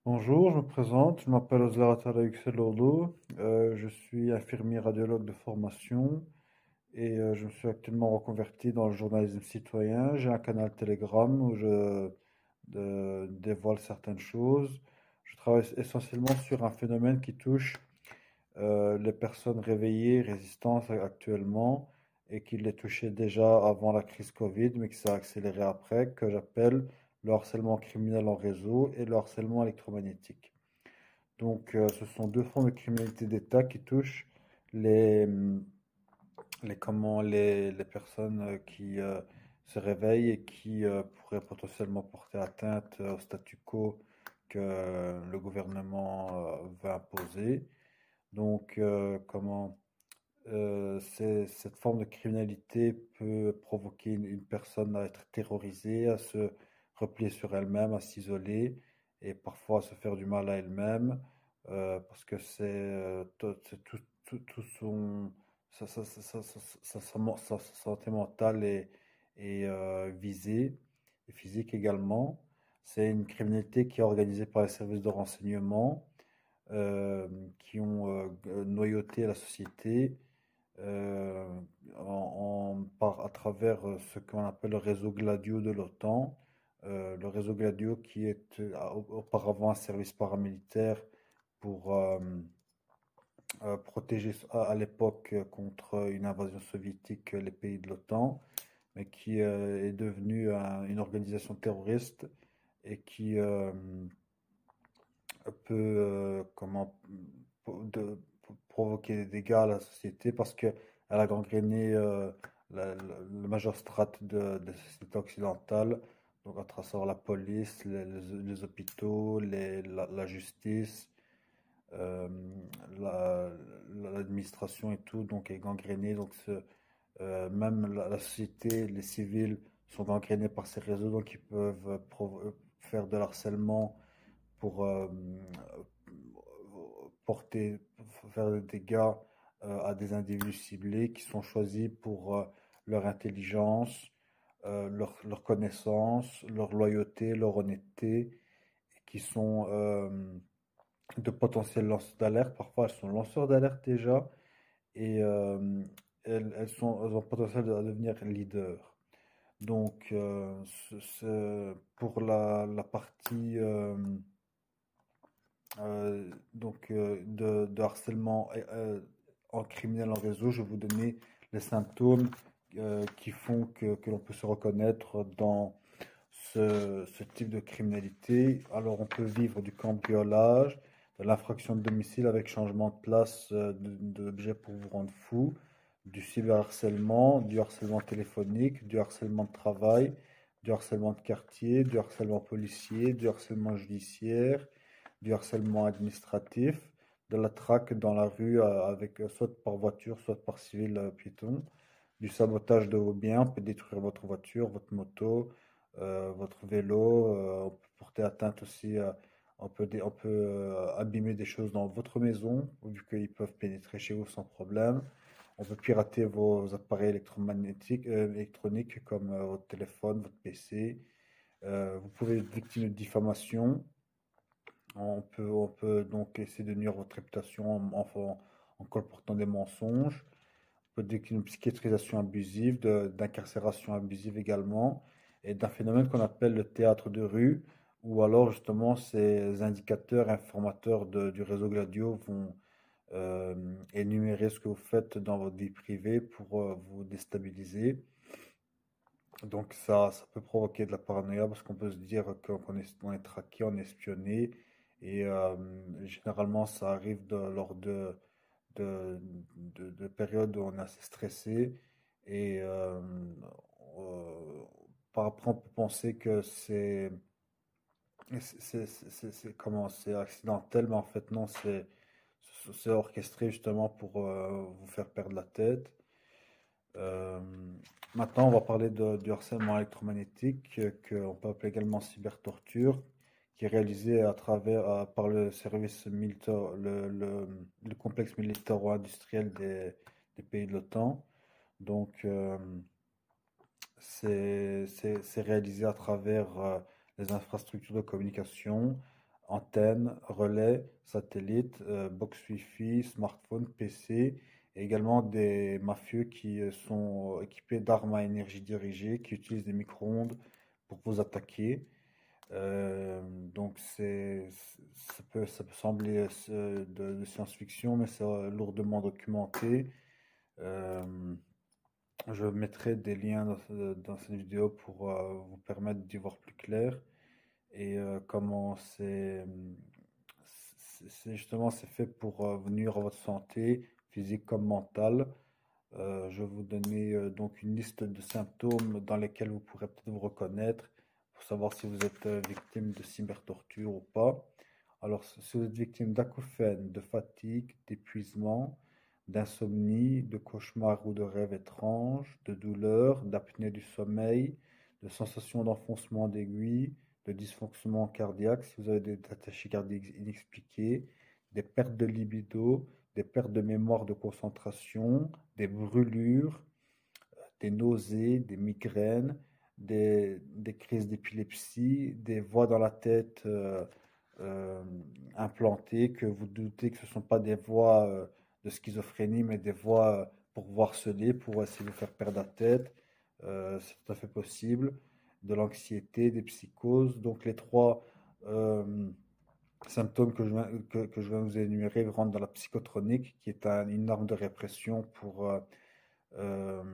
Bonjour, je me présente, je m'appelle Ozlaratala Yükseloğlu, je suis infirmier radiologue de formation et je me suis actuellement reconverti dans le journalisme citoyen. J'ai un canal Telegram où je dévoile certaines choses. Je travaille essentiellement sur un phénomène qui touche les personnes réveillées, résistantes actuellement et qui les touchait déjà avant la crise Covid, mais qui s'est accéléré après, que j'appelle le harcèlement criminel en réseau et le harcèlement électromagnétique. Donc, ce sont deux formes de criminalité d'État qui touchent les, les personnes qui se réveillent et qui pourraient potentiellement porter atteinte au statu quo que le gouvernement veut imposer. Donc, cette forme de criminalité peut provoquer une personne à être terrorisée, à se replier sur elle-même, à s'isoler et parfois à se faire du mal à elle-même parce que c'est tout son sa santé mentale est visée et physique également. C'est une criminalité qui est organisée par les services de renseignement euh, qui ont noyauté la société euh, à travers ce qu'on appelle le réseau Gladio de l'OTAN. Le réseau Gladio qui est auparavant un service paramilitaire pour protéger à l'époque contre une invasion soviétique les pays de l'OTAN, mais qui est devenu une organisation terroriste et qui peut provoquer des dégâts à la société parce qu'elle a gangréné le majeur strate de la société occidentale, donc à travers la police, les hôpitaux, la justice, euh, la- l'administration et tout, donc est gangrénée. Donc même la société, les civils sont gangrénés par ces réseaux, donc ils peuvent faire de l'harcèlement pour porter, faire des dégâts à des individus ciblés qui sont choisis pour leur intelligence, leur connaissance, leur loyauté, leur honnêteté, et qui sont de potentiels lanceurs d'alerte. Parfois, elles sont lanceurs d'alerte déjà, et elles ont le potentiel de devenir leaders. Donc, pour la partie de harcèlement en criminel en réseau, je vais vous donner les symptômes qui font que l'on peut se reconnaître dans ce type de criminalité. Alors, on peut vivre du cambriolage, de l'infraction de domicile avec changement de place d'objet pour vous rendre fou, du cyberharcèlement, du harcèlement téléphonique, du harcèlement de travail, du harcèlement de quartier, du harcèlement policier, du harcèlement judiciaire, du harcèlement administratif, de la traque dans la rue avec soit par voiture, soit par civil piéton, du sabotage de vos biens, on peut détruire votre voiture, votre moto, votre vélo, on peut porter atteinte aussi, on peut abîmer des choses dans votre maison, vu qu'ils peuvent pénétrer chez vous sans problème. On peut pirater vos appareils électromagnétiques, électroniques comme votre téléphone, votre PC. Vous pouvêtre victime de diffamation. On peut donc essayer de nuire à votre réputation en colportant des mensonges. On peut dire qu'une psychiatrisation abusive, d'incarcération abusive également, et d'un phénomène qu'on appelle le théâtre de rue, où alors justement ces indicateurs informateurs du réseau Gladio vont énumérer ce que vous faites dans votre vie privée pour vous déstabiliser. Donc ça peut provoquer de la paranoïa parce qu'on peut se dire qu'on est traqué, on est espionné. Et généralement, ça arrive lors de, de périodes où on est assez stressé. Et euh, par après, on peut penser que c'est accidentel, mais en fait, non, c'est orchestré justement pour vous faire perdre la tête. Euh, Maintenant, on va parler du harcèlement électromagnétique, qu'on peut appeler également cybertorture, qui est réalisé par le service militaire, le complexe militaro-industriel des pays de l'OTAN. Donc, c'est réalisé à travers les infrastructures de communication, antenne, relais, satellite, box Wi-Fi, smartphone, PC, et également des mafieux qui sont équipés d'armes à énergie dirigée, qui utilisent des micro-ondes pour vous attaquer. Euh, donc ça peut sembler de science-fiction, mais c'est lourdement documenté. Euh, je mettrai des liens dans cette vidéo pour vous permettre d'y voir plus clair et comment justement c'est fait pour nuire à votre santé physique comme mentale. Je vais vous donner donc une liste de symptômes dans lesquels vous pourrez peut-être vous reconnaître pour savoir si vous êtes victime de cybertorture ou pas. Alors, si vous êtes victime d'acouphènes, de fatigue, d'épuisement, d'insomnie, de cauchemars ou de rêves étranges, de douleurs, d'apnée du sommeil, de sensations d'enfoncement d'aiguille, de dysfonctionnement cardiaque, si vous avez des tachycardies inexpliquées, des pertes de libido, des pertes de mémoire de concentration, des brûlures, des nausées, des migraines, des crises d'épilepsie, des voix dans la tête euh, implantées, que vous doutez que ce ne sont pas des voix de schizophrénie, mais des voix pour vous harceler, pour essayer de vous faire perdre la tête. C'est tout à fait possible. De l'anxiété, des psychoses. Donc les trois symptômes que je viens de vous énumérer rentrent dans la psychotronique, qui est une arme de répression pour euh,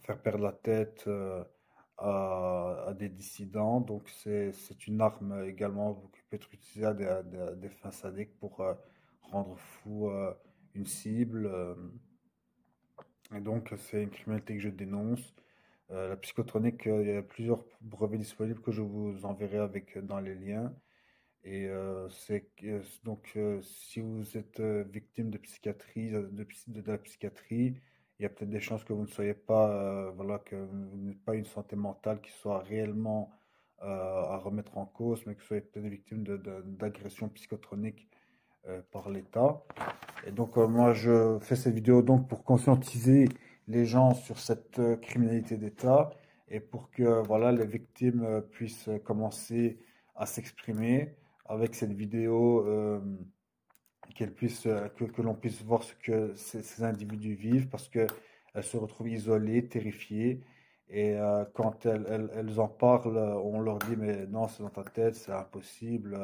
faire perdre la tête à des dissidents. Donc c'est une arme également qui peut être utilisée à des fins sadiques pour rendre fou une cible. Et donc c'est une criminalité que je dénonce. La psychotronique, il y a plusieurs brevets disponibles que je vous enverrai avec dans les liens. Et donc, si vous êtes victime de psychiatrie, de la psychiatrie, il y a peut-être des chances que vous ne soyez pas, voilà, que vous n'ayez pas une santé mentale qui soit réellement à remettre en cause, mais que vous soyez peut-être victime d'agressions psychotroniques par l'État. Et donc, moi, je fais cette vidéo donc pour conscientiser les gens sur cette criminalité d'État et pour que voilà, les victimes puissent commencer à s'exprimer avec cette vidéo, que l'on puisse voir ce que ces individus vivent parce que elles se retrouvent isolées, terrifiées. Et quand elles en parlent, on leur dit, mais non, c'est dans ta tête, c'est impossible,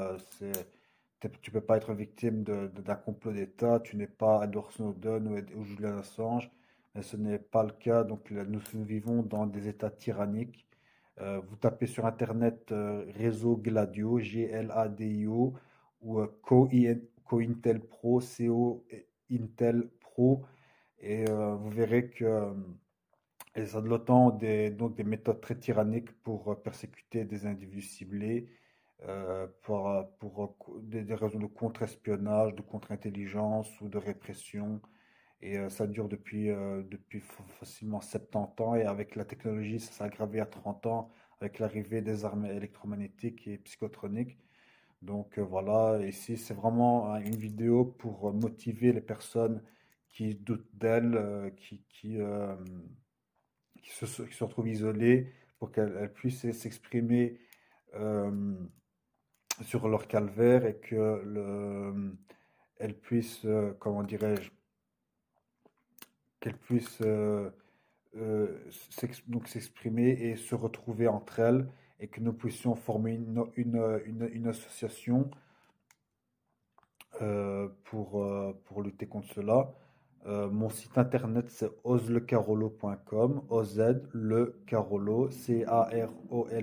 tu peux pas être victime d'un complot d'État, tu n'es pas Edward Snowden ou Julian Assange, mais ce n'est pas le cas. Donc là, nous vivons dans des États tyranniques. Vous tapez sur Internet réseau Gladio, Gladio, ou CoIntel Pro, Intel Pro, et vous verrez que de l'OTAN ont donc des méthodes très tyranniques pour persécuter des individus ciblés pour des raisons de contre-espionnage, de contre-intelligence ou de répression. Et ça dure depuis facilement 70 ans. Et avec la technologie, ça s'est aggravé à 30 ans avec l'arrivée des armes électromagnétiques et psychotroniques. Donc voilà, ici c'est vraiment une vidéo pour motiver les personnes qui doutent d'elles, qui se retrouvent isolées, pour qu'elles puissent s'exprimer euh, sur leur calvaire et que elles puissent, comment dirais-je, qu'elles puissent donc s'exprimer et se retrouver entre elles et que nous puissions former une association pour lutter contre cela. Mon site internet c'est oslecarolo.com, ozlecarolo,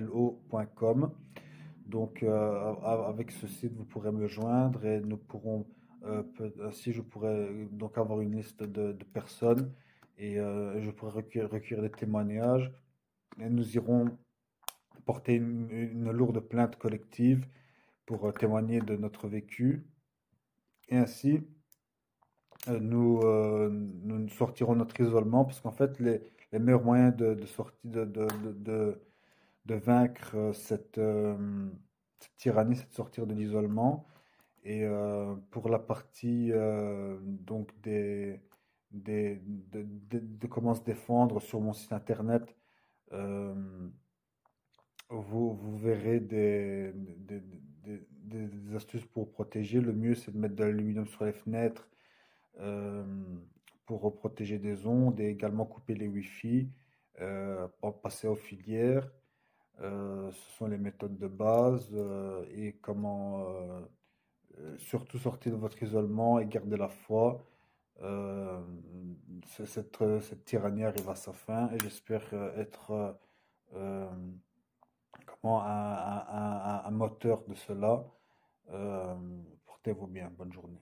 carolo.com. Donc avec ce site vous pourrez me joindre et nous pourrons ainsi je pourrais donc avoir une liste de personnes et je pourrais recueillir des témoignages et nous irons porter une lourde plainte collective pour témoigner de notre vécu et ainsi nous sortirons de notre isolement parce qu'en fait les meilleurs moyens de sortir de vaincre cette tyrannie c'est de sortir de l'isolement. Et pour la partie donc de comment se défendre sur mon site internet, euh, vous verrez des astuces pour protéger. Le mieux, c'est de mettre de l'aluminium sur les fenêtres euh, pour protéger des ondes et également couper les Wi-Fi, pour passer aux filières. Ce sont les méthodes de base et comment surtout sortir de votre isolement et garder la foi. Euh, cette tyrannie arrive à sa fin et j'espère être euh, comment un moteur de cela. Portez-vous bien, bonne journée.